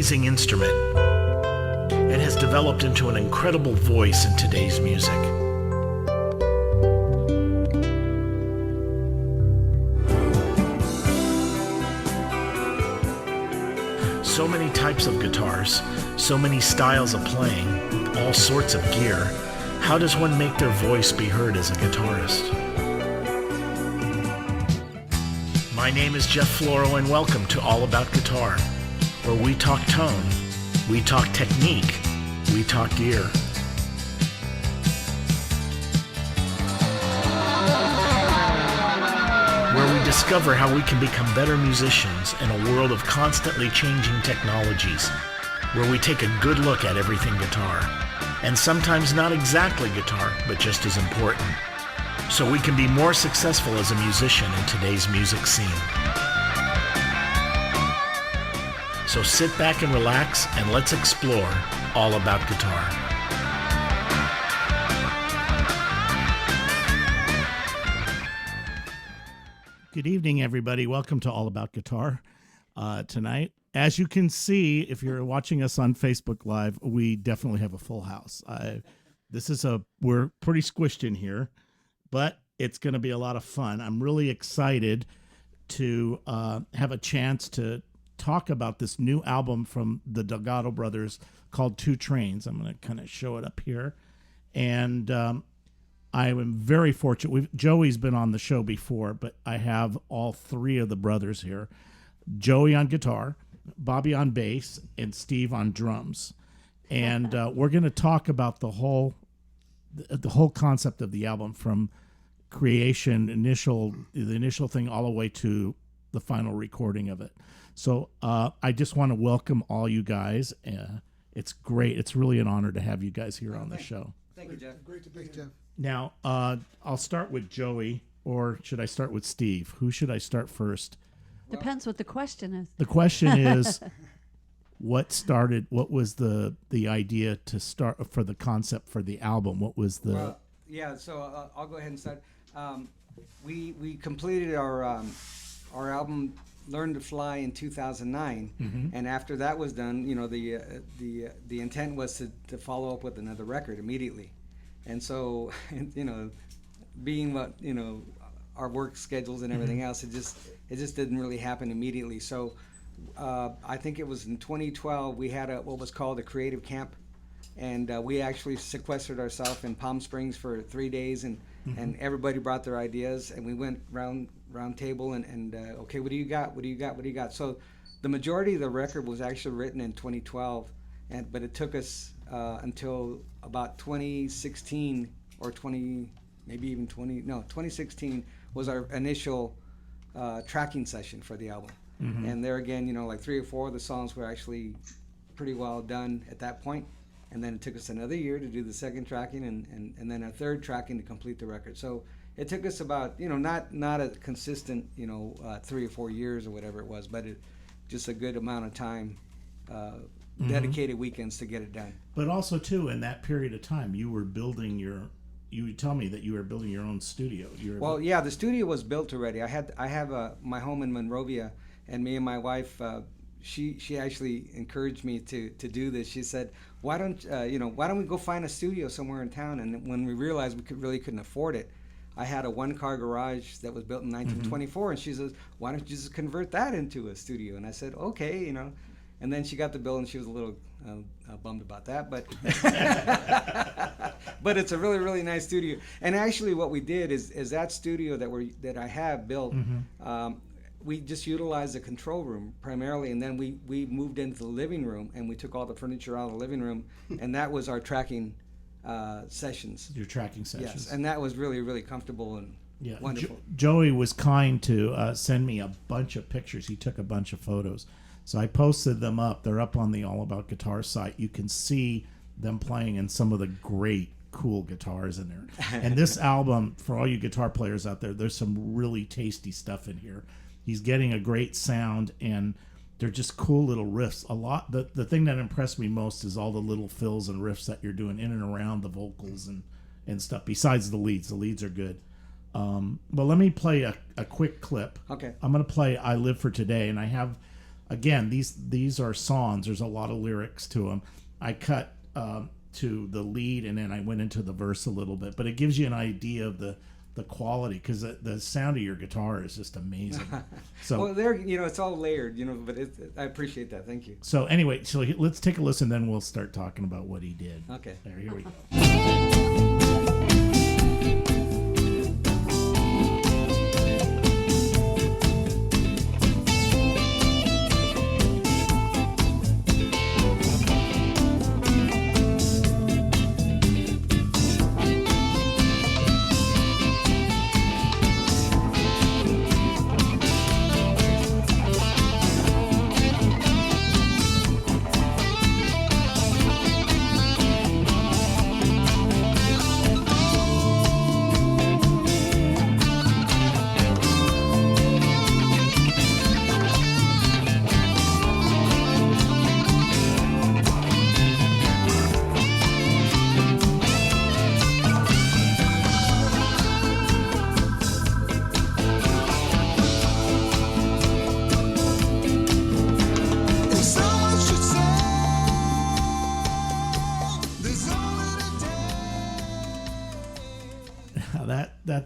amazing instrument. It has developed into an incredible voice in today's music. So many types of guitars, so many styles of playing, all sorts of gear. How does one make their voice be heard as a guitarist? My name is Jeff Floro, and welcome to All About Guitar, where we talk tone, we talk technique, we talk gear. Where we discover how we can become better musicians in a world of constantly changing technologies, where we take a good look at everything guitar, and sometimes not exactly guitar, but just as important, so we can be more successful as a musician in today's music scene. So sit back and relax, and let's explore all about guitar. Good evening, everybody. Welcome to All About Guitar tonight. As you can see, if you're watching us on Facebook Live, we definitely have a full house. We're pretty squished in here, but it's going to be a lot of fun. I'm really excited to have a chance to talk about this new album from the Delgado Brothers called Two Trains. I'm going to kind of show it up here. And I am very fortunate. Joey's been on the show before, but I have all three of the brothers here. Joey on guitar, Bobby on bass, and Steve on drums. And we're going to talk about the whole concept of the album, from creation, the initial thing, all the way to the final recording of it. So I just want to welcome all you guys. It's great. It's really an honor to have you guys here on the show. Thank you, Jeff. Great to be here. Now, I'll start with Joey, or should I start with Steve? Who should I start first? Depends what the question is. The question is, what was the idea to start for the concept for the album? What was the... So I'll go ahead and start. We completed our album Learn to Fly in 2009, and after that was done, the intent was to follow up with another record immediately. And so, being what our work schedules and everything else, it just didn't really happen immediately. So I think it was in 2012 we had what was called a creative camp, and we actually sequestered ourselves in Palm Springs for 3 days, and everybody brought their ideas, and we went round table and okay, what do you got? So the majority of the record was actually written in 2012, but it took us until about 2016 or 2016 was our initial tracking session for the album. And there again, like 3 or 4 of the songs were actually pretty well done at that point. And then it took us another year to do the second tracking, and then a third tracking to complete the record. So it took us about, not a consistent, 3 or 4 years or whatever it was, but just a good amount of time, dedicated weekends to get it done. But also, too, in that period of time, you were building you would tell me that you were building your own studio. The studio was built already. I have my home in Monrovia, and me and my wife, she actually encouraged me to do this. She said, why don't we go find a studio somewhere in town? And when we realized we couldn't afford it, I had a one-car garage that was built in 1924, and she says, why don't you just convert that into a studio? And I said, okay, And then she got the bill, and she was a little bummed about that, but but it's a really, really nice studio. And actually, what we did is that studio that I have built. We just utilized the control room primarily, and then we moved into the living room, and we took all the furniture out of the living room, and that was our tracking sessions. Your tracking sessions. Yes, and that was really, really comfortable and wonderful. Joey was kind to send me a bunch of pictures. He took a bunch of photos. So I posted them up. They're up on the All About Guitar site. You can see them playing in some of the great, cool guitars in there. And this album, for all you guitar players out there, there's some really tasty stuff in here. He's getting a great sound, and they're just cool little riffs. The thing that impressed me most is all the little fills and riffs that you're doing in and around the vocals and stuff, besides the leads. The leads are good. But let me play a quick clip. Okay. I'm going to play I Live for Today, and I have again, these are songs. There's a lot of lyrics to them. I cut to the lead, and then I went into the verse a little bit, but it gives you an idea of the quality, because the sound of your guitar is just amazing. So well, there, it's all layered, but I appreciate that. Thank you. so anyway, so let's take a listen, then we'll start talking about what he did. Okay. There, here we go.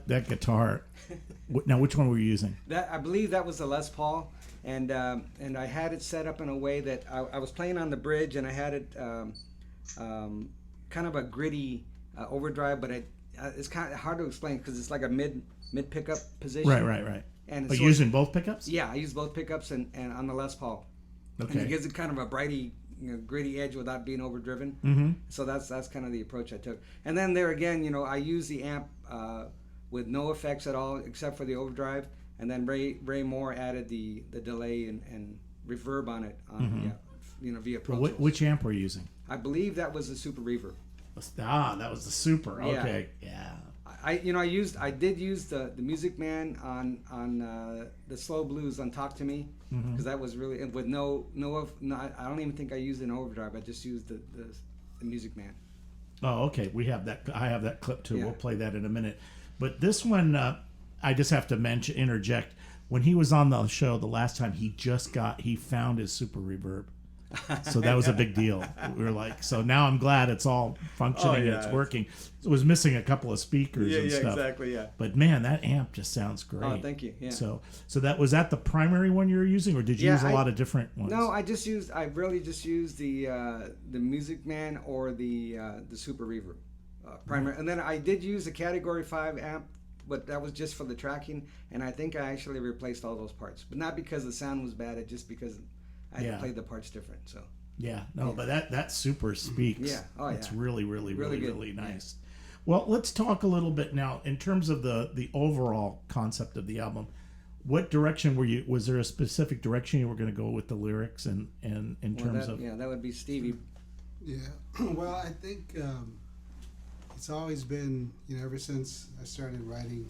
That guitar. Now, which one were you using? I believe that was the Les Paul, and I had it set up in a way that I was playing on the bridge, and I had it kind of a gritty overdrive, but it's kind of hard to explain because it's like a mid pickup position. Right. And But using both pickups? Yeah, I use both pickups and on the Les Paul. Okay. And it gives it kind of a brighty, gritty edge without being overdriven. Mm-hmm. So that's kind of the approach I took. And then there again, I use the amp with no effects at all except for the overdrive. And then Ray Moore added the delay and reverb on it, via Pro Tools. Which amp were you using? I believe that was the Super Reverb. That was the Super. Yeah. Okay, yeah. I did use the Music Man on the Slow Blues on Talk to Me, because that was really with no I don't even think I used an overdrive. I just used the Music Man. Oh, okay. We have that. I have that clip too. Yeah. We'll play that in a minute. But this one, I just have to interject. When he was on the show the last time, he found his Super Reverb. So that was a big deal. We were like, so now I'm glad it's all functioning and it's working. It was missing a couple of speakers and stuff. Exactly, yeah. But man, that amp just sounds great. Oh, thank you. Yeah. So that was that the primary one you were using, or did you use a lot of different ones? No, I really just used the Music Man or the Super Reverb primary, and then I did use a Category 5 amp, but that was just for the tracking, and I think I actually replaced all those parts, but not because the sound was bad, just because I had played the parts different. So but that Super speaks. Yeah. Oh, yeah. It's really good. nice. Yeah. Well, let's talk a little bit now in terms of the overall concept of the album. What direction was there a specific direction you were going to go with the lyrics and in terms of? Yeah, that would be Stevie. Yeah. Well, I think it's always been, ever since I started writing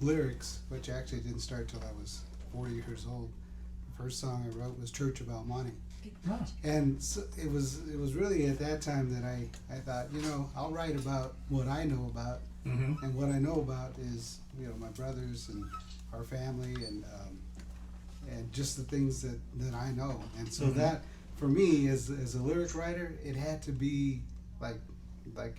lyrics, which actually didn't start till I was 4 years old. The first song I wrote was Church About Money. Oh. And so it was really at that time that I thought, I'll write about what I know about. Mm-hmm. And what I know about is, my brothers and our family and just the things that I know. And so that, for me, as a lyric writer, it had to be like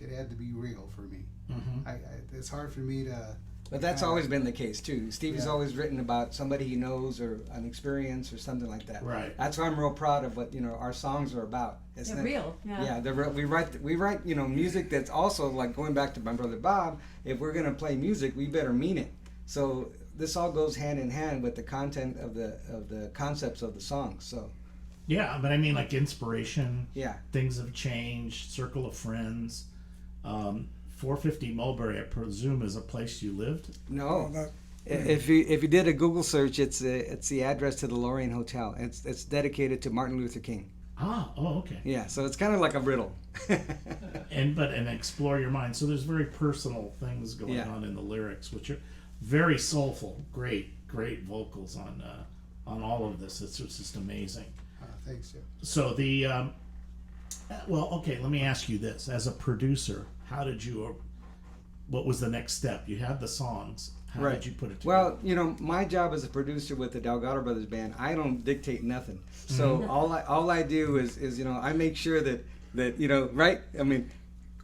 it had to be real for me. Mm-hmm. It's hard for me to... But that's always been the case too. Stevie's always written about somebody he knows or an experience or something like that. Right. That's why I'm real proud of what our songs are about. They're real. Yeah. Yeah, they're real. We write music that's also like going back to my brother Bob. If we're gonna play music, we better mean it. So this all goes hand in hand with the content of the concepts of the songs. So. Yeah, but I mean, like inspiration. Yeah. Things have changed. Circle of friends. 450 Mulberry, I presume, is a place you lived. No. If you did a Google search, it's the address to the Lorraine Hotel. It's dedicated to Martin Luther King. Okay. Yeah, so it's kind of like a riddle. and explore your mind. So there's very personal things going on in the lyrics, which are very soulful. Great vocals on all of this. It's just amazing. Thanks, Jeff. So let me ask you this: as a producer, how did you what was the next step? You had the songs. How did you put it together? Well, you know, my job as a producer with the Delgado Brothers band, I don't dictate nothing. So all I do is you know, I make sure that you know, right? I mean,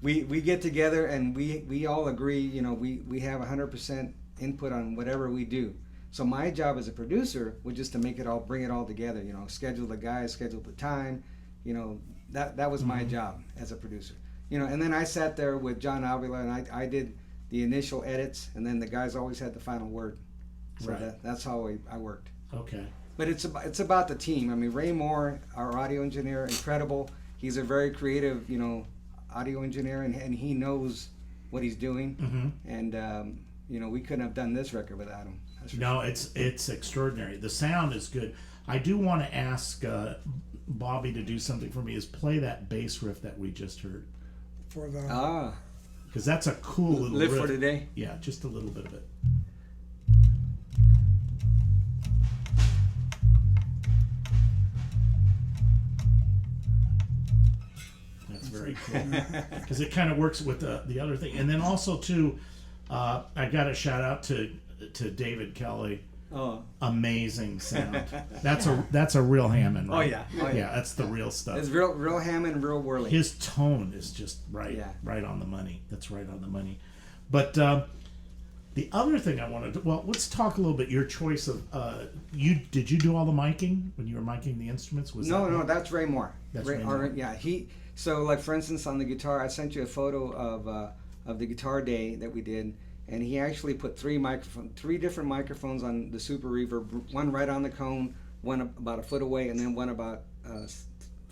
we get together and we all agree, you know, we have 100% input on whatever we do. So my job as a producer was just to bring it all together, you know, schedule the guys, schedule the time, you know, that was my job as a producer. You know, and then I sat there with John Avila and I did the initial edits, and then the guys always had the final word. So that's how I worked. Okay. But it's about the team. I mean, Ray Moore, our audio engineer, incredible. He's a very creative, you know, audio engineer, and he knows what he's doing. And you know, we couldn't have done this record without him. No, it's extraordinary. The sound is good. I do want to ask Bobby to do something for me. Is play that bass riff that we just heard. For the Because that's a cool little Live riff. for Today. Yeah, just a little bit of it. That's very cool. Because it kind of works with the other thing. And then also, too, I got to shout out to David Kelly. Oh, Amazing sound. That's a real Hammond, right? Oh yeah. Yeah, that's the real stuff. It's real Hammond, real whirly. His tone is just right on the money. That's right on the money. But the other thing I wanted to, well, let's talk a little bit. Your choice of did you do all the miking when you were miking the instruments? No, that's Ray Moore. That's Ray Moore. Yeah, so like for instance on the guitar, I sent you a photo of the guitar day that we did. And he actually put three different microphones on the Super Reverb, one right on the cone, one about a foot away, and then one about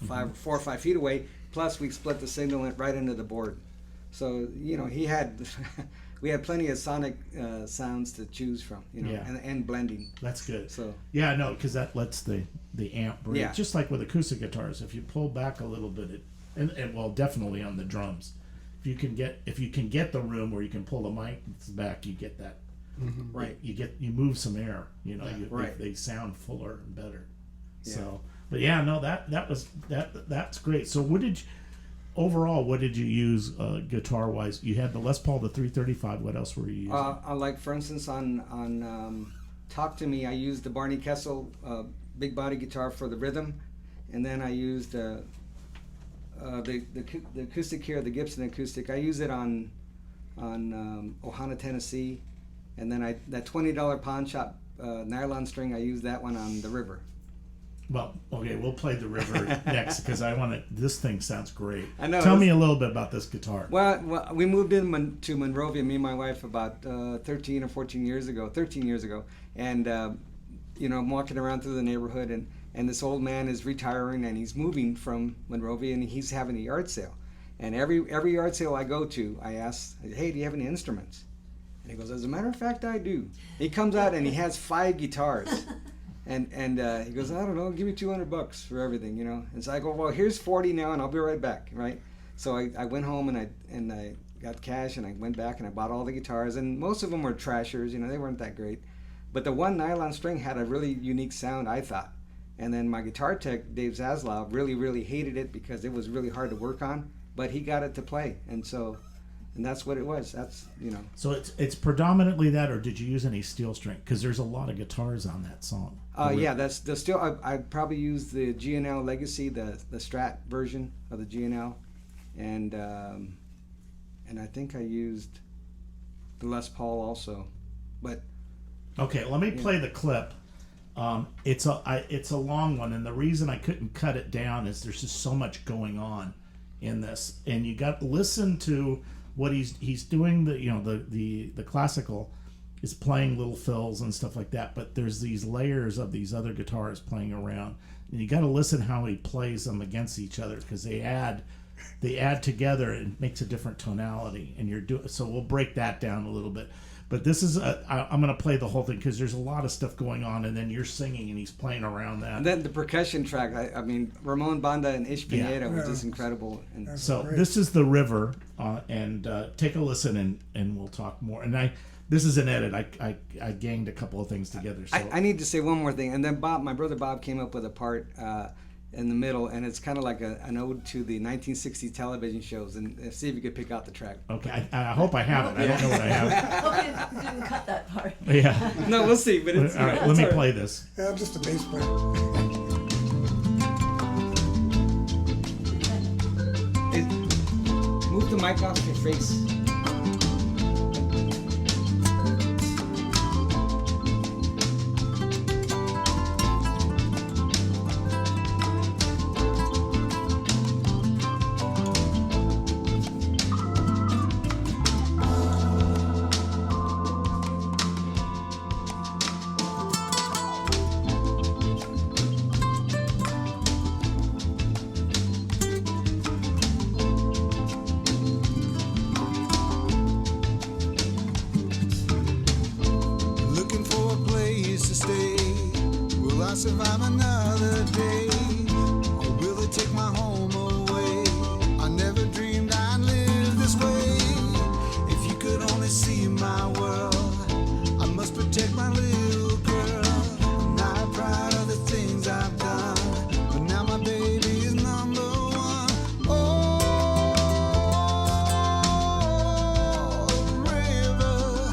4 or 5 feet away. Plus, we split the signal right into the board. So, you know, we had plenty of sonic sounds to choose from, you know, and blending. That's good. So yeah, no, because that lets the amp breathe. Yeah. Just like with acoustic guitars, if you pull back a little bit, and well, definitely on the drums. If you can get the room where you can pull the mic back, you get that. Right. You move some air. You know, they sound fuller and better. Yeah. So, but yeah, no, that's great. So, what did you use guitar wise? You had the Les Paul, the 335. What else were you using? Like for instance on Talk to Me, I used the Barney Kessel big body guitar for the rhythm, and then I used the acoustic here, the Gibson acoustic. I use it on Ohana, Tennessee, and then that $20 pawn shop nylon string. I use that one on the River. Well, okay, we'll play the River next because I want to. This thing sounds great. I know. Tell me a little bit about this guitar. Well, we moved to Monrovia, me and my wife, about 13 or 14 years ago. 13 years ago, and you know, I'm walking around through the neighborhood and this old man is retiring and he's moving from Monrovia and he's having a yard sale. And every yard sale I go to, I ask, hey, do you have any instruments? And he goes, as a matter of fact, I do. He comes out and he has 5 guitars. And he goes, I don't know, give me $200 for everything, you know. And so I go, well, here's 40 now and I'll be right back, right? So I went home and I got cash and I went back and I bought all the guitars. And most of them were trashers, you know, they weren't that great. But the one nylon string had a really unique sound, I thought. And then my guitar tech, Dave Zaslav, really, really hated it because it was really hard to work on. But he got it to play, and that's what it was. That's, you know. So it's predominantly that, or did you use any steel string? Because there's a lot of guitars on that song. Yeah, that's the steel. I probably used the G&L Legacy, the Strat version of the G&L, and I think I used the Les Paul also, but. Okay, let me play the clip. It's a long one, and the reason I couldn't cut it down is there's just so much going on in this, and you got to listen to what he's doing. The classical is playing little fills and stuff like that, but there's these layers of these other guitars playing around, and you got to listen how he plays them against each other because they add together and it makes a different tonality. And so we'll break that down a little bit. But this is I'm going to play the whole thing because there's a lot of stuff going on, and then you're singing and he's playing around that. And then the percussion track, I mean, Ramon Banda and Ish Pineda was just incredible. And so this is the River, and take a listen, and we'll talk more. And this is an edit. I ganged a couple of things together. So I need to say one more thing. And then my brother Bob came up with a part, in the middle, and it's kind of like an ode to the 1960 television shows. And see if you could pick out the track. Okay, I hope I have it. I don't know what I have. Hope you didn't cut that part. Yeah. No, we'll see. But it's All right, it's let me all right. play this. Yeah, I'm just a bass player. Move the mic off your face. Looking for a place to stay. Will I survive another day? Or will it take my home away? I never dreamed I'd live this way. If you could only see my world, I must protect my little girl. I'm not proud of the things I've done, but now my baby is number one. Oh, river.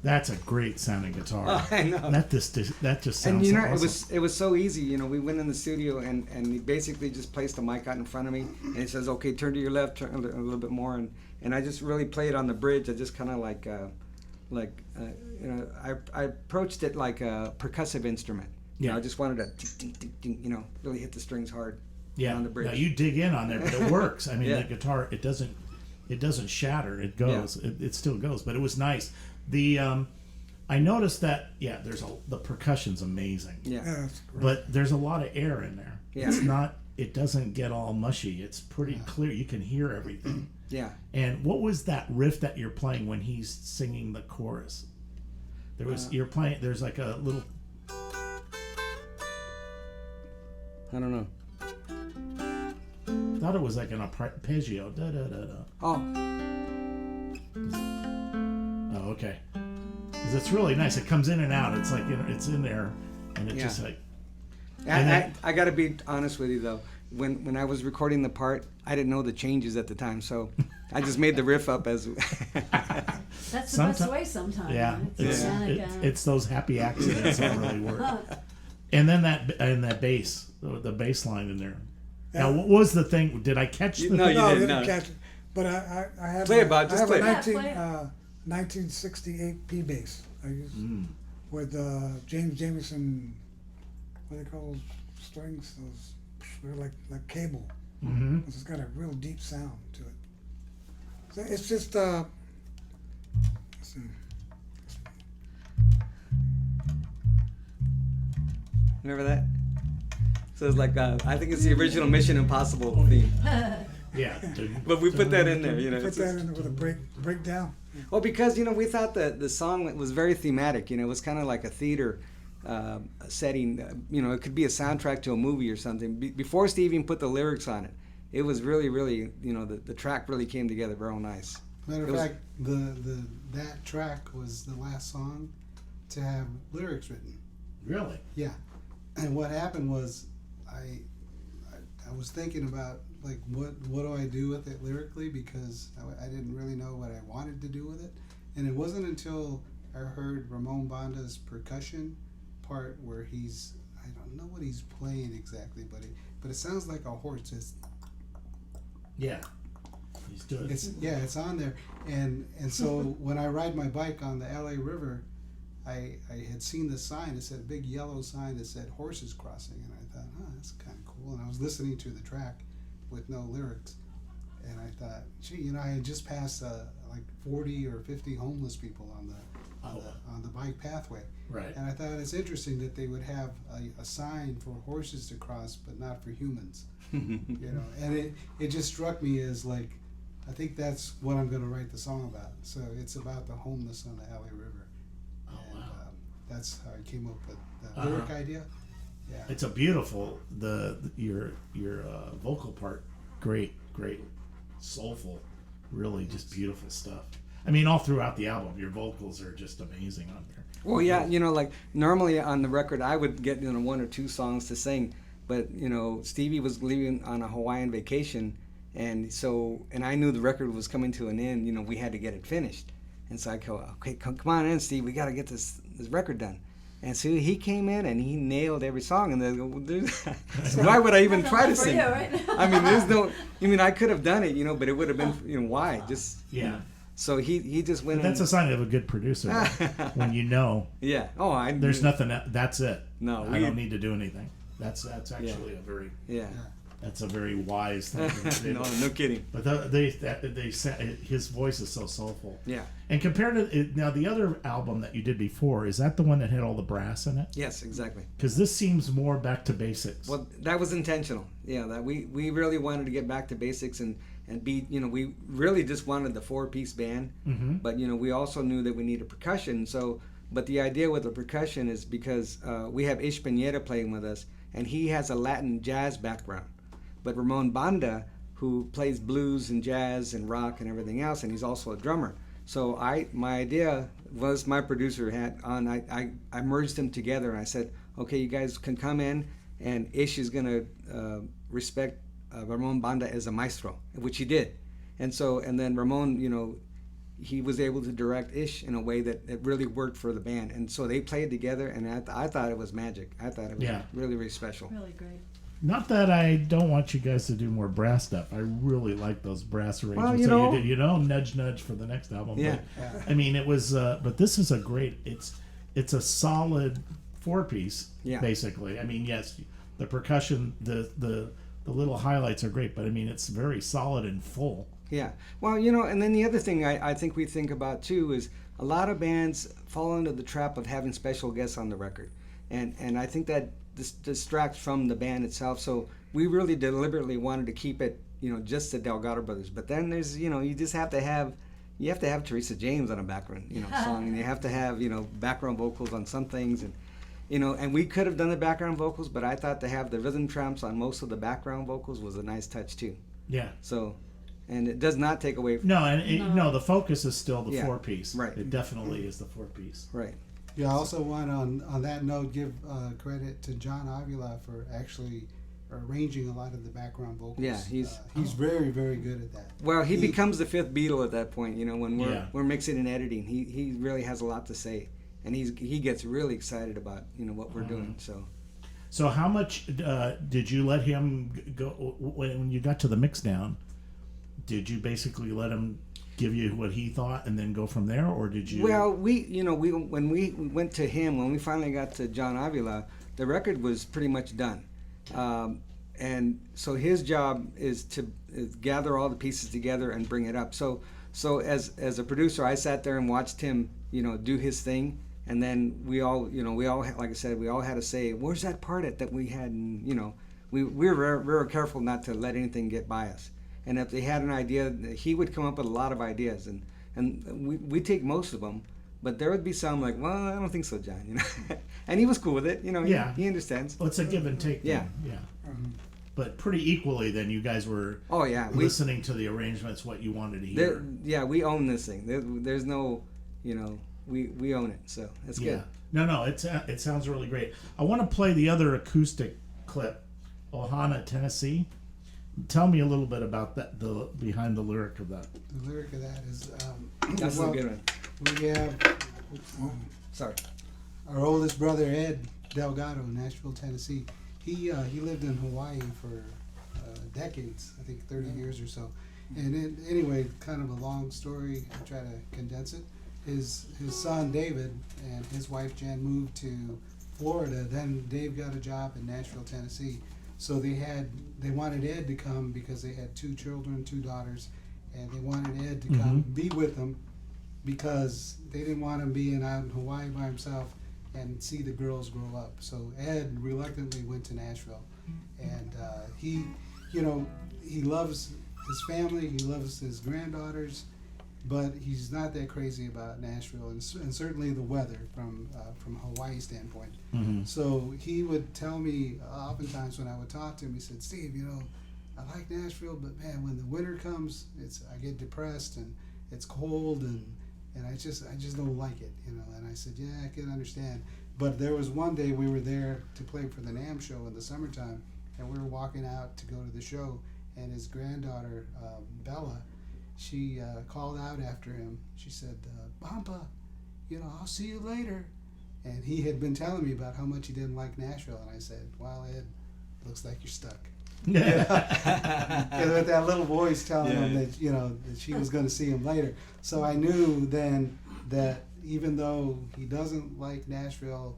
That's a great sounding guitar. Oh, I know. That just sounds And you know, awesome. it was so easy. You know, we went in the studio and he basically just placed the mic out in front of me and he says, "Okay, turn to your left, turn a little bit more." And I just really played on the bridge. I just kind of you know, I approached it like a percussive instrument. You know, Yeah. I just wanted to, ding, ding, ding, you know, really hit the strings hard. Yeah, on the bridge. now you dig in on there, but it works. I mean, Yeah. the guitar it doesn't shatter. It goes. It still goes. But it was nice. The I noticed that the percussion's amazing. Yeah. Yeah, that's great. But there's a lot of air in there. Yeah. It's not. It doesn't get all mushy. It's pretty clear. You can hear everything. Yeah. And what was that riff that you're playing when he's singing the chorus? There was you're playing. There's like a little. I don't know. Thought it was like an arpeggio. Da da da da. Oh, Oh, okay. 'Cause it's really nice. It comes in and out. It's like it's in there, and it Yeah. just like. And then- I got to be honest with you though. When I was recording the part, I didn't know the changes at the time, so I just made the riff up as. That's the Sometime- best way sometimes. Yeah, right? it's, Organic, it's those happy accidents that really work. And then that bass, the bass line in there. Now, what was the thing? Did I catch the No, thing? you No, I didn't, didn't no. catch it. But I have Play it, Bob, just I have play a it. 19, Yeah, play it. 1968 P bass I use with James Jameson. What do they call those strings? Those they're like cable. Mm-hmm. It's got a real deep sound to it. So it's just let's see. Remember that? So it's like I think it's the original Mission Impossible theme, Yeah. but we put that in there. You know, Put it's that in with a breakdown. well, because we thought that the song was very thematic. It was kind of like a theater setting. It could be a soundtrack to a movie or something. Before Steve even put the lyrics on it, it was really, really, the track really came together real nice. Matter of fact, that track was the last song to have lyrics written. Really? Yeah, and what happened was I was thinking about like what do I do with it lyrically, because I didn't really know what I wanted to do with it, and it wasn't until I heard Ramon Banda's percussion part where I don't know what he's playing exactly, but it sounds like a horse. Yeah. He's doing It's on there, and so when I ride my bike on the LA River, I had seen the sign. It said a big yellow sign that said horses crossing, and I thought, that's kind of cool. And I was listening to the track with no lyrics, and I thought, gee, I had just passed like 40 or 50 homeless people on the bike pathway. Right. And I thought it's interesting that they would have a sign for horses to cross, but not for humans. And it just struck me as like, I think that's what I'm going to write the song about. So it's about the homeless on the LA River. Oh, And wow. that's how I came up with the lyric idea. Yeah. It's a beautiful your vocal part. Great, soulful, really just beautiful stuff. I mean, all throughout the album, your vocals are just amazing on there. Well, yeah, like normally on the record, I would get one or two songs to sing, but Stevie was leaving on a Hawaiian vacation, and I knew the record was coming to an end. We had to get it finished, and so I go, okay, come on in, Steve, we got to get this record done. And so he came in and he nailed every song, and they go, why would I even try to sing? Right? I mean, there's no. I could have done it, but it would have been, why? Just Yeah. So he just went. But that's a sign of a good producer when you know. Yeah. Oh, there's nothing. That's it. No, I don't need to do anything. That's actually a very. Yeah. That's a very wise thing to do. No kidding. But they his voice is so soulful. Yeah. And compared to now the other album that you did before, is that the one that had all the brass in it? Yes, exactly. Because this seems more back to basics. Well, that was intentional. Yeah, that we really wanted to get back to basics and be, we really just wanted the 4-piece band. Mm-hmm. But we also knew that we needed percussion. So, but the idea with the percussion is because we have Ish Pineda playing with us, and he has a Latin jazz background. But Ramon Banda, who plays blues and jazz and rock and everything else, and he's also a drummer. So my idea was my producer had on. I merged them together, and I said, okay, you guys can come in, and Ish is gonna respect Ramon Banda as a maestro, which he did. And then Ramon, he was able to direct Ish in a way that it really worked for the band. And so they played together, and I thought it was magic. I thought it was really, really special. Really great. Not that I don't want you guys to do more brass stuff. I really like those brass arrangements Well, that you did. Nudge, nudge for the next album. Yeah. But, I mean, it was. But this is a great. It's a solid 4-piece. Yeah. Basically, I mean, yes, the percussion, the little highlights are great, but I mean, it's very solid and full. Yeah. Well, and then the other thing I think we think about too is a lot of bands fall into the trap of having special guests on the record, and I think that this distracts from the band itself. So we really deliberately wanted to keep it, just the Delgado Brothers. But then there's, you just have to have Teresa James on a background, song, and you have to have, background vocals on some things, and and we could have done the background vocals, but I thought to have the rhythm tramps on most of the background vocals was a nice touch too. Yeah. So, and it does not take away from No, the focus is still the 4-piece. Right. It definitely is the 4-piece. Right. Yeah, I also want on that note give credit to John Avila for actually arranging a lot of the background vocals. Yeah, he's very, very good at that. Well, he becomes the fifth Beatle at that point. When we're Yeah. mixing and editing, he really has a lot to say, and he gets really excited about what we're doing. So how much did you let him go when you got to the mix down? Did you basically let him give you what he thought and then go from there, or did you? Well, when we went to him, when we finally got to John Avila, the record was pretty much done, and so his job is to gather all the pieces together and bring it up. So as a producer, I sat there and watched him, do his thing, And then we all, like I said, we all had to say, where's that part at that we had, and, we were very, very careful not to let anything get by us. And if they had an idea, he would come up with a lot of ideas, and we take most of them, but there would be some like, well, I don't think so, John, and he was cool with it, Yeah. he understands. Well, it's a give and take. Yeah. Thing. Yeah. But pretty equally, then you guys were Oh yeah, listening to the arrangements, what you wanted to hear. we own this thing. There's no, we own it, so it's good. No, it sounds really great. I want to play the other acoustic clip, Ohana, Tennessee. Tell me a little bit about that, the behind the lyric of that. The lyric of that is, That's a good one. we have Sorry. our oldest brother, Ed Delgado, in Nashville, Tennessee. He lived in Hawaii for decades, I think 30 years or so. And anyway, kind of a long story. I try to condense it. His son David and his wife Jen moved to Florida. Then Dave got a job in Nashville, Tennessee. So they wanted Ed to come because they had 2 children, 2 daughters, and they wanted Ed to come be with them because they didn't want him being out in Hawaii by himself and see the girls grow up. So Ed reluctantly went to Nashville, and he loves his family, he loves his granddaughters, but he's not that crazy about Nashville and certainly the weather from Hawaii standpoint. So he would tell me oftentimes when I would talk to him, he said, Steve, I like Nashville, but man, when the winter comes, I get depressed and it's cold and I just don't like it, And I said, yeah, I can understand. But there was one day we were there to play for the NAMM show in the summertime, and we were walking out to go to the show, and his granddaughter, Bella, she called out after him. She said, Pampa, I'll see you later. And he had been telling me about how much he didn't like Nashville, and I said, well, Ed, looks like you're stuck. And with that little voice telling him that that she was going to see him later. So I knew then that even though he doesn't like Nashville,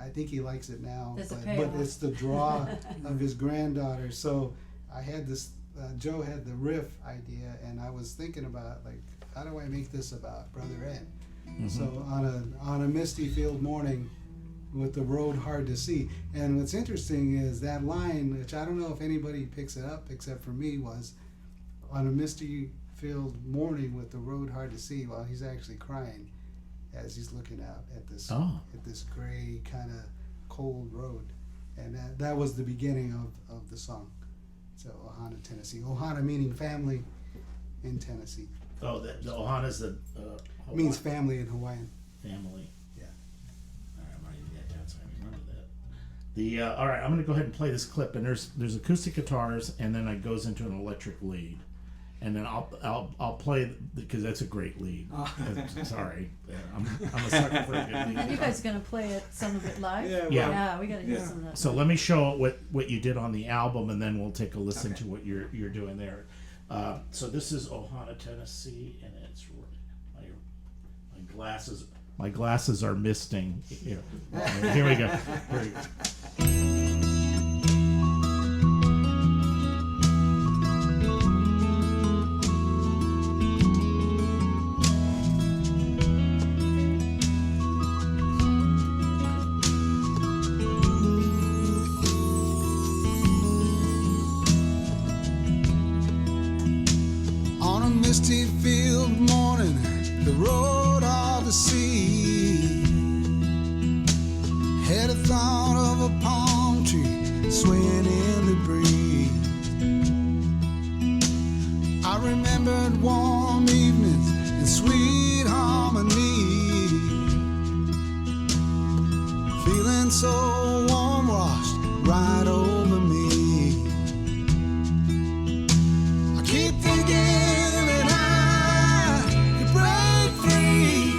I think he likes it now. But it's the draw of his granddaughter. So I had this. Joe had the riff idea, and I was thinking about how do I make this about Brother Ed? So on a misty field morning, with the road hard to see. And what's interesting is that line, which I don't know if anybody picks it up except for me, was on a misty filled morning with the road hard to see. Well, he's actually crying as he's looking out at this gray kind of cold road. And that was the beginning of the song. So Ohana, Tennessee. Ohana meaning family in Tennessee. Oh, the Ohana's the means family in Hawaiian. Family. Yeah. All right, I'm writing that down so I remember that. All right, I'm going to go ahead and play this clip, and there's acoustic guitars, and then it goes into an electric lead, and then I'll play because that's a great lead. Sorry, I'm a sucker for a good lead. And you guys going to play some of it live? Yeah. We got to hear some of that. So let me show what you did on the album, and then we'll take a listen to what you're doing there. So this is Ohana, Tennessee, and it's my glasses. My glasses are misting. Here we go. Here we go. On a misty field morning, the road hard to see. Had a thought of a palm tree swaying in the breeze. I remembered warm evenings and sweet harmony. Feeling so warm washed right over me. I keep thinking that I could break free,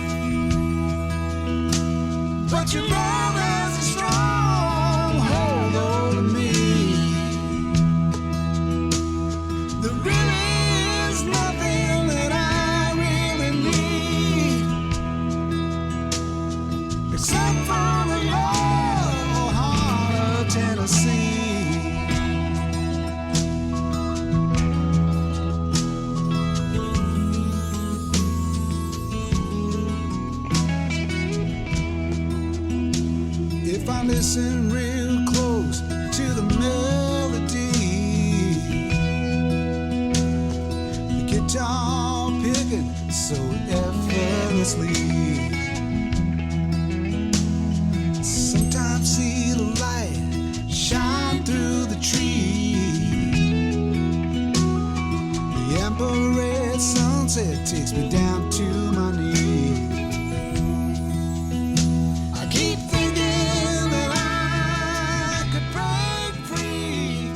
but your love has a strong hold over me. There really is nothing listen real close to the melody. The guitar picking so effortlessly. Sometimes see the light shine through the tree. The amber red sunset takes me down to my knees. I keep thinking that I could break free,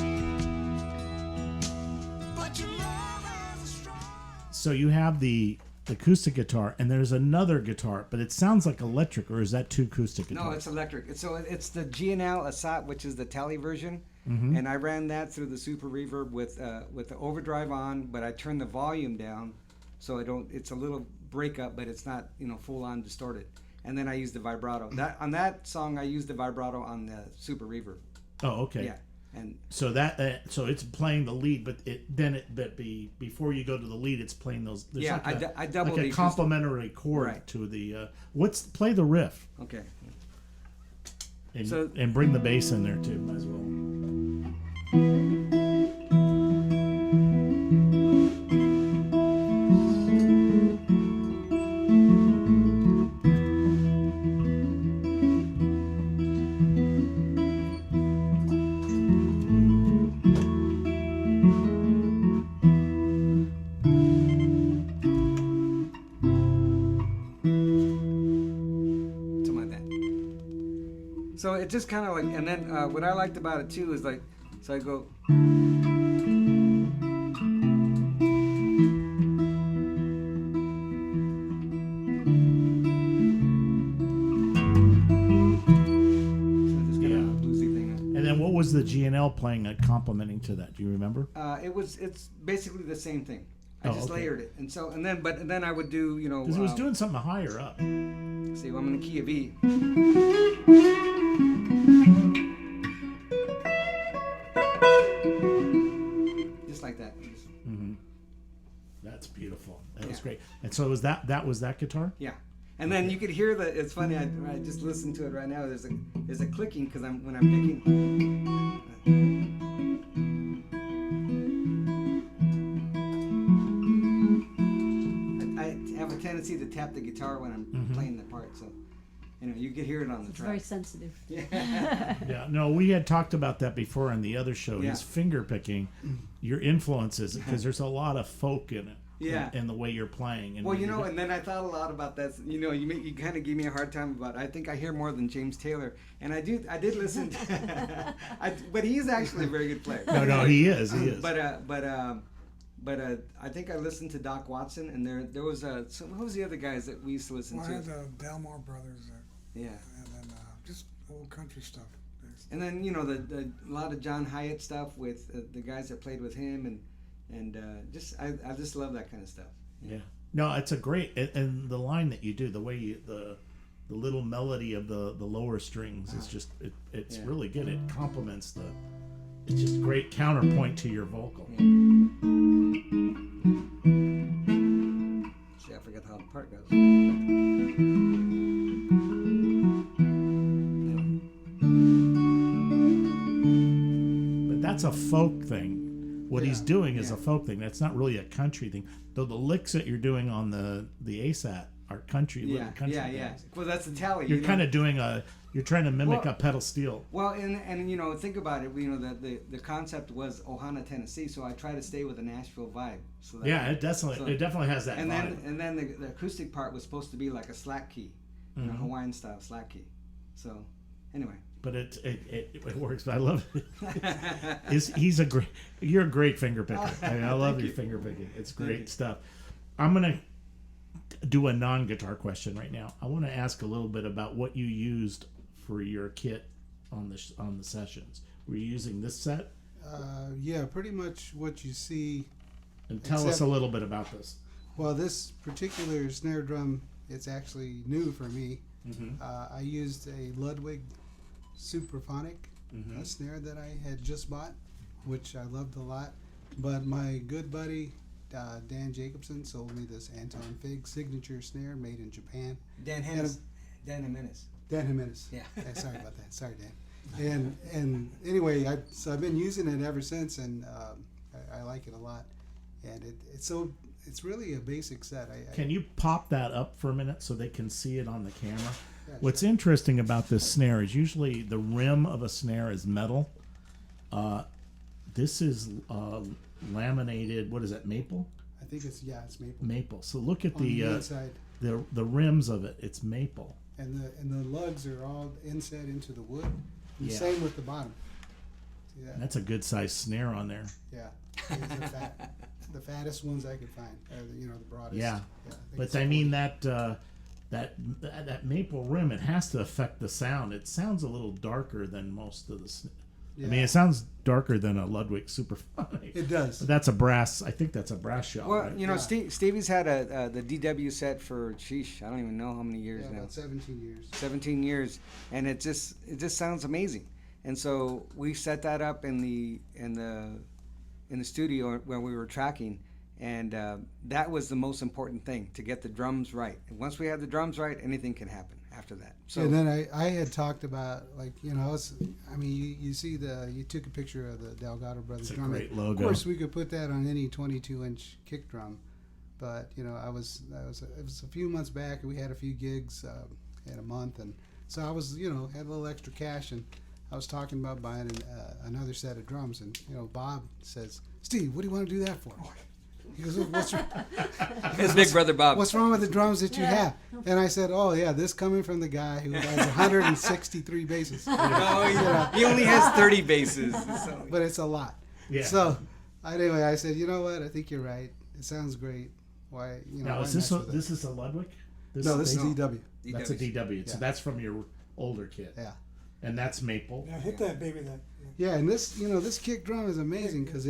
but your love has a strong. So you have the acoustic guitar, and there's another guitar, but it sounds like electric, or is that two acoustic guitars? No, it's electric. It's the G&L Assat, which is the tele version, and I ran that through the Super Reverb with the overdrive on, but I turned the volume down, so I don't. It's a little breakup, but it's not full on distorted. And then I used the vibrato. On that song, I used the vibrato on the Super Reverb. Oh, okay. Yeah, and So that so it's playing the lead, but before you go to the lead, it's playing those. There's Yeah, like I doubled like the a acoustic. complementary chord Right. to the. Play the riff okay. and, So- and bring the bass in there too. Might as well. Something like that. So it just kind of like, and then what I liked about it too is like, so I go. So just kind of a bluesy thing. And then what was the G&L playing complementing to that? Do you remember? It's basically the same thing. I Oh, just okay. layered it, and then I would do Because it was doing something higher up. See, well, I'm in the key of E. Just like that. That's beautiful. That was Yeah. great. And so was that guitar? Yeah. And then you could hear the. It's funny. I just listened to it right now. There's a clicking because when I'm picking. I have a tendency to tap the guitar when I'm playing the part. So, you could hear it on the It's track. very sensitive. Yeah. No, we had talked about that before on the other show. Yeah. His finger picking, your influences, because there's a lot of folk in it. Yeah. In the way you're playing. And Well, when you're- and then I thought a lot about that. You kind of gave me a hard time about. I think I hear more than James Taylor, and I did listen. But he's actually a very good player. No, he is. He is. But I think I listened to Doc Watson, and there was what was the other guys that we used to listen Well, I to? had the Delgado Brothers, Yeah. and then just old country stuff. And then the a lot of John Hyatt stuff with the guys that played with him, and I just love that kind of stuff. Yeah. No, it's a great and the line that you do, the way the little melody of the lower strings is just it's Yeah. really good. It complements it's just great counterpoint to your vocal. See, I forgot how the part goes. But that's a folk thing. What he's Yeah, doing is yeah. a folk thing. That's not really a country thing. Though the licks that you're doing on the ASAT are country, little country things. Well, that's the tally. You're kind of doing you're trying to mimic Well- a pedal steel. Well, and think about it. The concept was Ohana, Tennessee, so I try to stay with a Nashville vibe. So that Yeah, it definitely has that and vibe. then the acoustic part was supposed to be like a slack key, Hawaiian style slack key. So anyway. But it works. I love it. You're a great finger picker. I love your finger picking. It's great you. stuff. I'm gonna do a non-guitar question right now. I want to ask a little bit about what you used for your kit on the sessions. Were you using this set? Yeah, pretty much what you see. And tell us Except- a little bit about this. Well, this particular snare drum, it's actually new for me. I used a Ludwig Supraphonic snare that I had just bought, which I loved a lot. But my good buddy Dan Jacobson sold me this Anton Fig signature snare made in Japan. Dan Jimenez. Dan Jimenez. Yeah. Sorry about that. Sorry, Dan. and anyway, so I've been using it ever since, and I like it a lot. And it's really a basic set. Can you pop that up for a minute so they can see it on the camera? Yeah, What's interesting about this snare is usually the rim of a snare is metal. This is laminated. What is that? Maple. I think it's maple. Maple. So look at On the inside, the rims of it. It's maple. and the lugs are all inset into the wood. And Yeah. same with the bottom. See that? That's a good size snare on there. Yeah, these are the fattest ones I could find. The broadest. Yeah. I think But it's I a mean 40. that maple rim, it has to affect the sound. It sounds a little darker than most of the. I mean, Yeah. it sounds darker than a Ludwig Superphonic. It does. But that's a brass. I think that's a brass shell. Well, right? you know, Yeah. Stevie's had the DW set for I don't even know how many years now. About 17 years. 17 years, and it just sounds amazing. And so we set that up in the studio where we were tracking, and that was the most important thing, to get the drums right. And once we have the drums right, anything can happen after that. So And then I had talked about, like, you see you took a picture of the Delgado Brothers It's a drum. great logo. Of course, we could put that on any 22-inch kick drum, but it was a few months back, and we had a few gigs in a month, and so I was had a little extra cash, and I was talking about buying another set of drums, and Bob says, "Steve, what do you want to do that for?" He goes, "What's wrong?" his big brother Bob. What's wrong with the drums that you have? And I said, "Oh yeah, this coming from the guy who has 163 basses, No, he only has 30 basses. So. but it's a lot." Yeah. So anyway, I said, "You know what? I think you're right. It sounds great. Why Now, why is this mess with it?" this is a Ludwig? No, this is No. DW. That's a DW. So Yeah. that's from your older kit. Yeah. And that's maple. Yeah, hit that baby. Yeah, and this kick drum is amazing because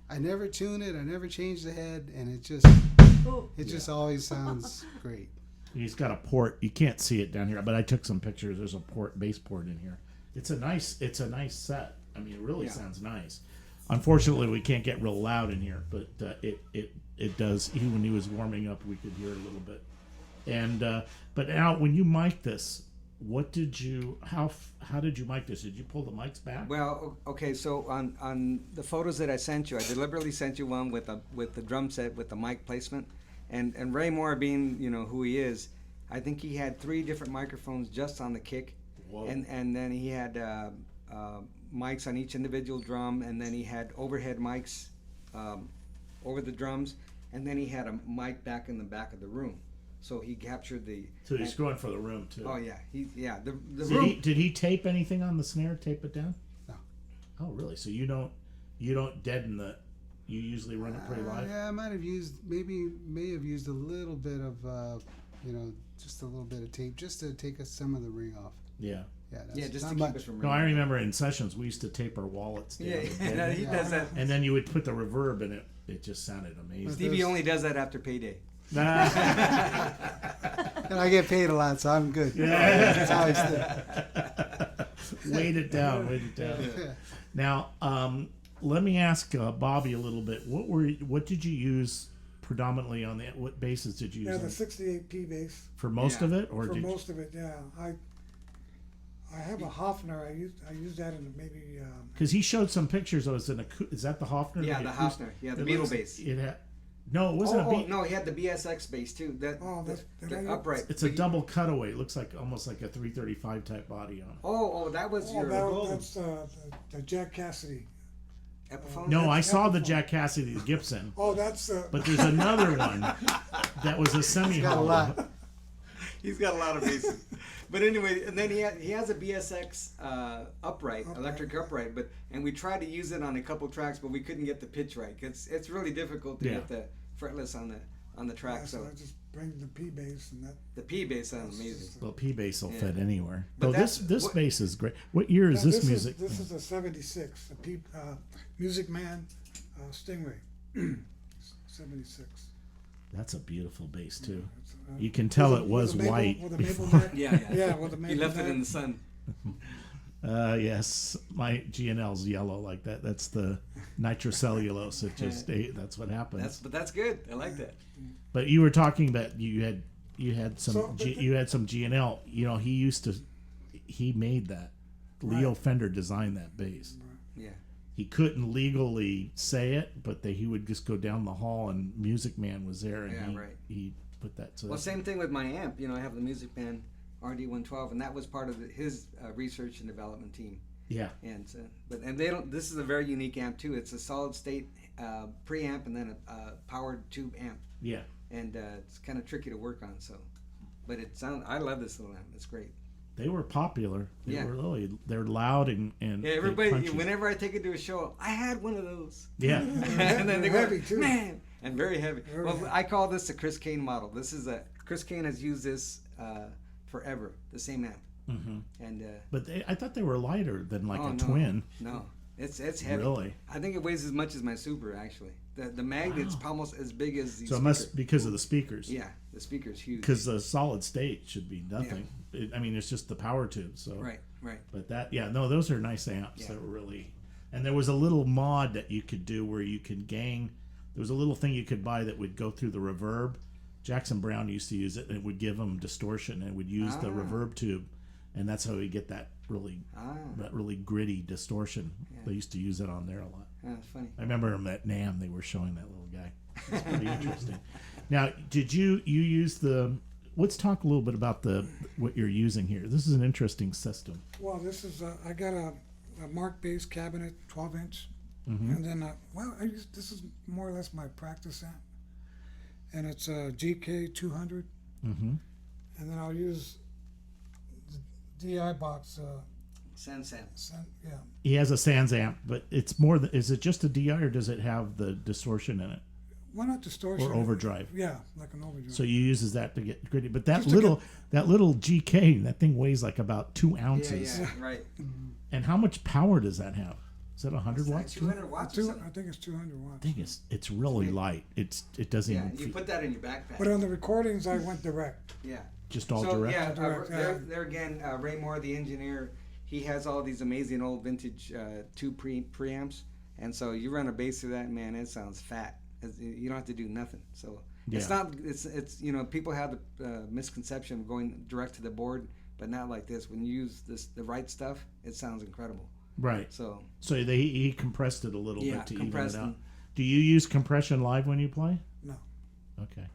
I never tune it, I never change the head, and it just always sounds great. He's got a port. You can't see it down here, but I took some pictures. There's a bass port in here. It's a nice set. I mean, it really sounds nice. Unfortunately, we can't get real loud in here, but it does. Even when he was warming up, we could hear a little bit. And but now, when you mic this, how did you mic this? Did you pull the mics back? Well, okay. So on the photos that I sent you, I deliberately sent you one with the drum set with the mic placement, and Ray Moore, being who he is, I think he had 3 different microphones just on the kick. Whoa. And then he had mics on each individual drum, and then he had overhead mics over the drums, and then he had a mic back in the back of the room. So he captured the. So he's going for the room too. Oh yeah, the Did room. did he tape anything on the snare? Tape it down? No. Oh really? So you don't deaden the. You usually run it pretty live. Yeah, I may have used a little bit of just a little bit of tape just to take some of the ring off. Yeah. Yeah, that's Yeah, just not to keep much. it from. No, I remember in sessions we used to tape our wallets down. Yeah, he does that. And then you would put the reverb in it. It just sounded amazing. Stevie only does that after payday. And I get paid a lot, so I'm good. Yeah. That's how I still. Weight it down. Now, let me ask Bobby a little bit. What did you use predominantly on the? What basses did you use? Yeah, the 68P bass. For most of it, or For did most of it, yeah. I have a Hofner. I used that in maybe. because he showed some pictures of it. Is that the Hofner? Yeah, the Hofner. Yeah, the Beetle bass. No, it wasn't a beat. No, he had the BSX bass too. The upright. It's a double cutaway. It looks like almost like a 335 type body on it. Oh, that was your that's the Jack Cassidy. Epiphone. No, I saw the Jack Cassidy Gibson. Oh, that's But there's another one that was a semi Got a lot. He's got a lot of basses. But anyway, and then he has a BSX upright, electric upright, and we tried to use it on a couple tracks, but we couldn't get the pitch right. It's really difficult to get the fretless on the track. Yeah, so I just bring the P bass and that. The P bass sounds amazing. Well, P bass will fit anywhere. But this bass is great. What year is this music? This is a '76, a P Music Man Stingray, '76. That's a beautiful bass too. It's, You can tell it was white. With a maple before. neck. Yeah. Yeah, with a maple He left it neck. in the sun. Yes, my GNL's yellow like that. That's the nitrocellulose. It just that's what happens. But that's good. I like that. But you were talking about you had some So, but you had some GNL. He made that Leo Fender designed that bass. Yeah. He couldn't legally say it, but he would just go down the hall, and Music Man was there, and he put that. So well, same thing with my amp. I have the Music Man RD112, and that was part of his research and development team. Yeah. And they don't. This is a very unique amp too. It's a solid state preamp and then a powered tube amp. Yeah. And it's kind of tricky to work on. So, but it sounds. I love this little amp. It's great. They were popular. They're loud and yeah. Everybody, punchy. Whenever I take it to a show, I had one of those. Yeah. And then they go, heavy too. Man, and very heavy. Well, I call this the Chris Kane model. Chris Kane has used this forever. The same amp. Mm-hmm. And but I thought they were lighter than like a no, twin. No, it's heavy. Really? I think it weighs as much as my Super actually. The magnet's almost as big as the. So it must because of the speakers. Yeah, the speaker's huge. Because the solid state should be nothing. Yeah. It's just the power tube. So right. But those are nice amps. Yeah. That were really, and there was a little mod that you could do where you could gang. There was a little thing you could buy that would go through the reverb. Jackson Browne used to use it, and it would give them distortion, and it would use the reverb tube, and that's how we get that really gritty distortion. Yeah. They used to use it on there a lot. That's funny. I remember them at NAMM. They were showing that little guy. It's pretty interesting. Now, did you use the? Let's talk a little bit about what you're using here. This is an interesting system. Well, this is I got a Mark bass cabinet, 12-inch, Mm-hmm. and then this is more or less my practice amp, and it's a GK 200, Mm-hmm. and then I'll use the DI box. Sans amp. Yeah. He has a Sans amp, but it's more. Is it just a DI or does it have the distortion in it? Why not distortion? Or overdrive. Yeah, like an overdrive. So you uses that to get gritty, but that little GK, that thing weighs like about 2 ounces. Yeah, right. And how much power does that have? Is that 100 watts? 200 watts. I think it's 200 watts. I think it's really light. It doesn't Yeah, even. you put that in your backpack. But on the recordings, I went direct. Yeah. Just all so, direct. Yeah, Direct, there again, Ray Moore, the engineer, he has all these amazing old vintage tube preamps, and so you run a bass through that, man, it sounds fat. You don't have to do nothing. So it's not. It's people have the misconception of going direct to the board, but not like this. When you use the right stuff, it sounds incredible. Right. So he compressed it a little bit to even it out. and- Do you use compression live when you play? No. Okay.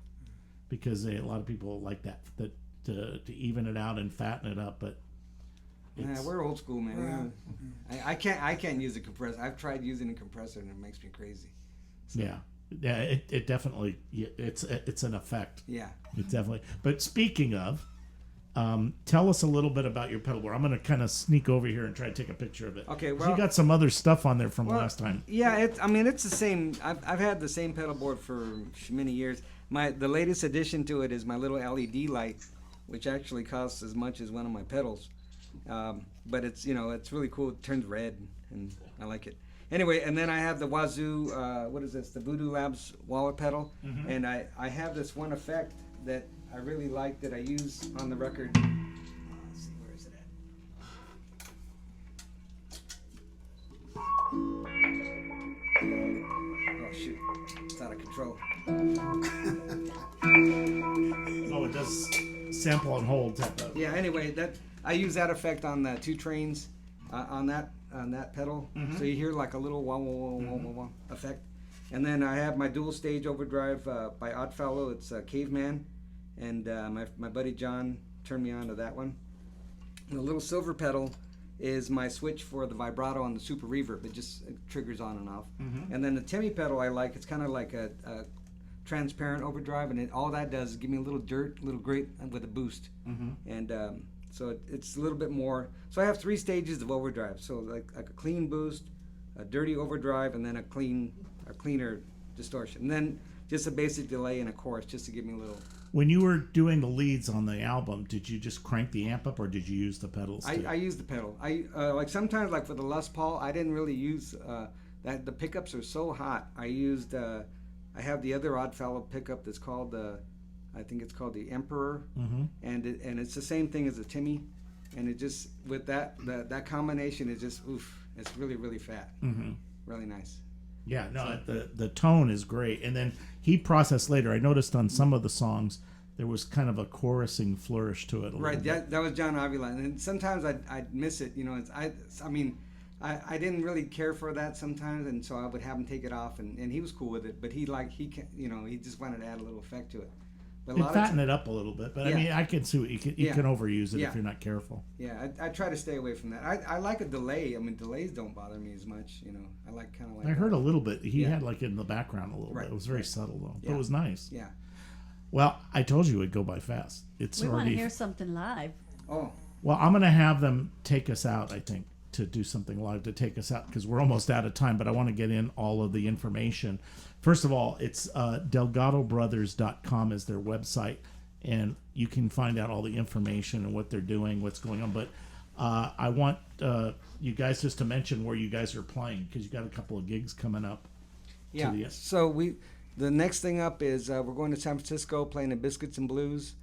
Because a lot of people like that to even it out and fatten it up, but yeah, we're old school, man. Yeah. I can't use a compressor. I've tried using a compressor and it makes me crazy. So, yeah, it definitely it's an effect. Yeah. It's definitely. But speaking of, tell us a little bit about your pedal board. I'm going to kind of sneak over here and try to take a picture of it. Okay, well, you got some other stuff on there from last time. Yeah, it's the same. I've had the same pedal board for many years. The latest addition to it is my little LED light, which actually costs as much as one of my pedals. But it's it's really cool. It turns red, and I like it. Anyway, and then I have the Wazoo. What is this? The Voodoo Labs wallet pedal, and I have this one effect that I really like that I use on the record. Let's see, where is it at? Oh shoot, it's out of control. Oh, it does sample and hold type of. Yeah. Anyway, I use that effect on the two trains on that pedal, so you hear like a little wah wah wah wah wah effect. And then I have my dual stage overdrive by Oddfellow. It's Caveman, and my buddy John turned me on to that one. And the little silver pedal is my switch for the vibrato on the Super Reverb. It just triggers on and off. And then the Timmy pedal I like. It's kind of like a transparent overdrive, and all that does is give me a little grate with a boost. And so it's a little bit more. So I have 3 stages of overdrive. So like a clean boost, a dirty overdrive, and then a cleaner distortion. And then just a basic delay and a chorus just to give me a little. When you were doing the leads on the album, did you just crank the amp up or did you use the pedals too? I use the pedal. I like sometimes like for the Les Paul, I didn't really use that. The pickups are so hot. I used I have the other Oddfellow pickup that's called I think it's called the Emperor, and it's the same thing as the Timmy, and it just with that combination is just oof. It's really really fat, really nice. Yeah, no, the tone is great, and then he processed later. I noticed on some of the songs there was kind of a chorusing flourish to it. Right, that was John Avila, and sometimes I'd miss it. You know, I mean, I didn't really care for that sometimes, and so I would have him take it off, and he was cool with it. But he just wanted to add a little effect to it. But You fatten it up a little bit, but I Yeah. mean, I can see what you can overuse it Yeah. if you're not careful. Yeah, I try to stay away from that. I like a delay. I mean, delays don't bother me as much. You know, I like kind of like. I heard a little bit. He Yeah. had like in the background a little Right, bit. It was very right. subtle though, but Yeah. it was nice. Yeah. Well, I told you it'd go by fast. It's We want to already. hear something live. Oh. Well, I'm gonna have them take us out. I think to do something live to take us out because we're almost out of time. But I want to get in all of the information. First of all, it's DelgadoBrothers.com is their website, and you can find out all the information and what they're doing, what's going on. But I want you guys just to mention where you guys are playing because you got a couple of gigs coming up. Yeah. the- So the next thing up is we're going to San Francisco playing the Biscuits and Blues,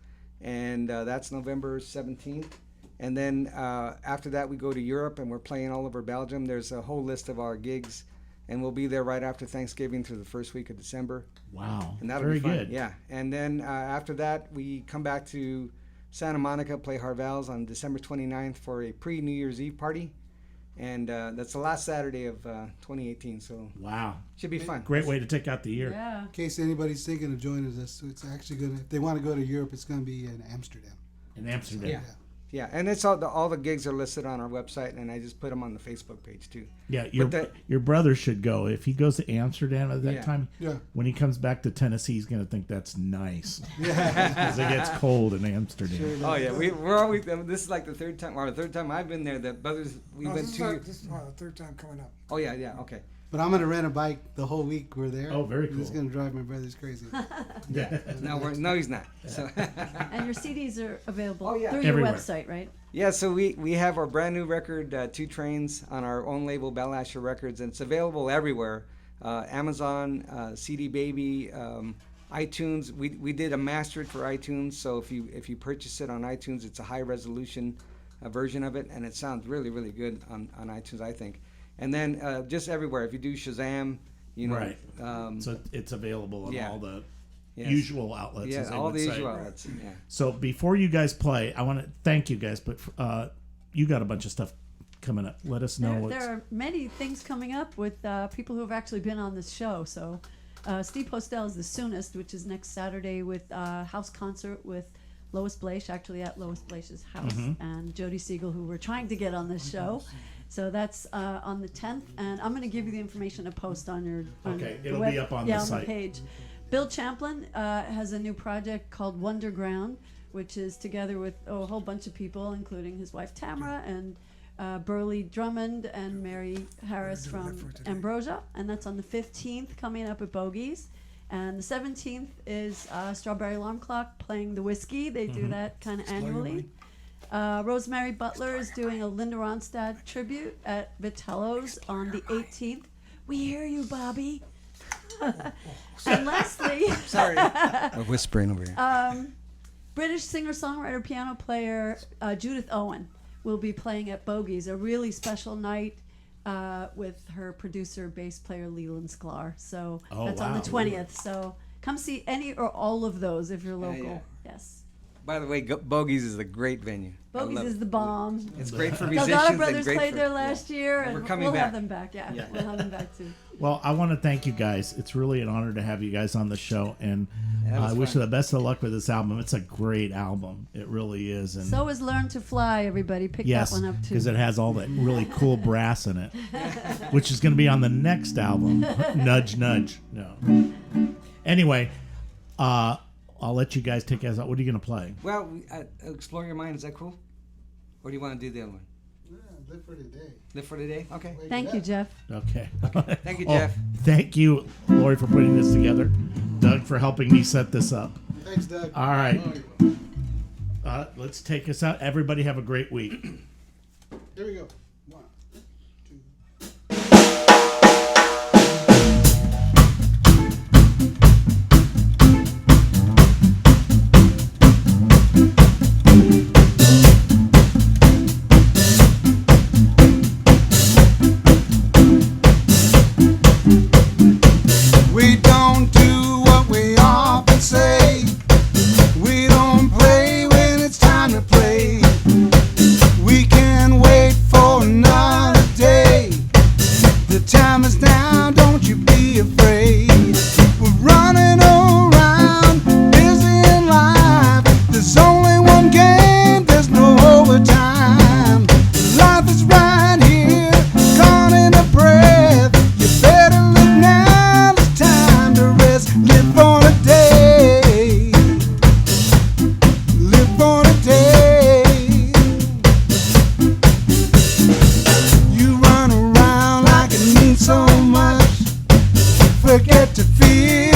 and that's November 17th. And then after that we go to Europe and we're playing all over Belgium. There's a whole list of our gigs, and we'll be there right after Thanksgiving through the first week of December. Wow, And that'll very be fun. good. Yeah. And then after that we come back to Santa Monica, play Harvell's on December 29th for a pre-New Year's Eve party. And that's the last Saturday of 2018, so Wow, should be fun. great way to take out the year. Yeah. In case anybody's thinking of joining us, it's actually gonna. If they want to go to Europe, it's gonna be in Amsterdam. In Amsterdam. Yeah. Yeah, and it's all the gigs are listed on our website, and I just put them on the Facebook page too. Yeah, But your brother should go. If he goes to Amsterdam at that Yeah. time, Yeah. when he comes back to Tennessee, he's going to think that's nice. Yeah. Because it gets cold in Amsterdam. Oh yeah, we're always. This is like the third time, or the third time I've been there. The brothers, we No, went this is to. our, this is our third time coming up. Oh yeah, okay. But I'm gonna rent a bike the whole week we're there. Oh, very He's cool. gonna drive my brothers crazy. No, he's not. So. And your CDs are available Oh, yeah. through Everywhere. your website, right? Yeah, so we have our brand new record, Two Trains, on our own label, Bell Asher Records, and it's available everywhere. Amazon, CD Baby, iTunes. We did a mastered for iTunes, so if you purchase it on iTunes, it's a high resolution version of it, and it sounds really, really good on iTunes, I think. And then just everywhere. If you do Shazam, you know. Right. So it's available on yeah. all the Yes. usual outlets. Yeah, as they all would the say. usual outlets. Yeah. So before you guys play, I want to thank you guys, but you got a bunch of stuff coming up. Let us know what's... There are many things coming up with people who have actually been on this show. So Steve Postel is the soonest, which is next Saturday with house concert with Lois Blaish, actually at Lois Blaish's house, and Jody Siegel, who we're trying to get on this show. So that's on the 10th, and I'm going to give you the information to post on your Okay, the it'll be up on the site. page. Bill Champlin has a new project called Wonderground, which is together with a whole bunch of people, including his wife Tamara and Burley Drummond and Mary Harris from Ambrosia, and that's on the 15th coming up at Bogies. And the 17th is Strawberry Alarm Clock playing the whiskey. They do that kind of annually. Rosemary Butler is doing a Linda Ronstadt tribute at Vitello's on the 18th. We hear you, Bobby. And lastly, Sorry. I'm whispering over here. British singer-songwriter, piano player Judith Owen will be playing at Bogies, a really special night with her producer, bass player Leland Sklar. So Oh, that's on the wow. 20th. So come see any or all of those if you're local. yeah. Yes. By the way, Bogies is a great venue. I Bogies love is it. the bomb. It's great for musicians Delgado and Brothers great played for, there last year, And and we're coming we'll back. have them back. Yeah, we'll have them back too. Well, I want to thank you guys. It's really an honor to have you guys on the show, and That was I wish fun. you the best of luck with this album. It's a great album. It really is. And So is Learn to Fly. Everybody pick yes, that one up too. because it has all that really cool brass in it, which is going to be on the next album. Nudge, nudge. No. Anyway, I'll let you guys take us out. What are you going to play? Well, Explore Your Mind, is that cool? Or do you want to do the other one? Yeah, live for today. Live for today? Okay. Wake Thank it you, up. Jeff. Okay. Thank you, Oh, Jeff. thank you, Lauri, for putting this together. Doug for helping me set this up. Thanks, Doug. All right. Let's take us out. Everybody have a great week. Here we go. 1, 2. We don't do what we often say. We don't forget to feel.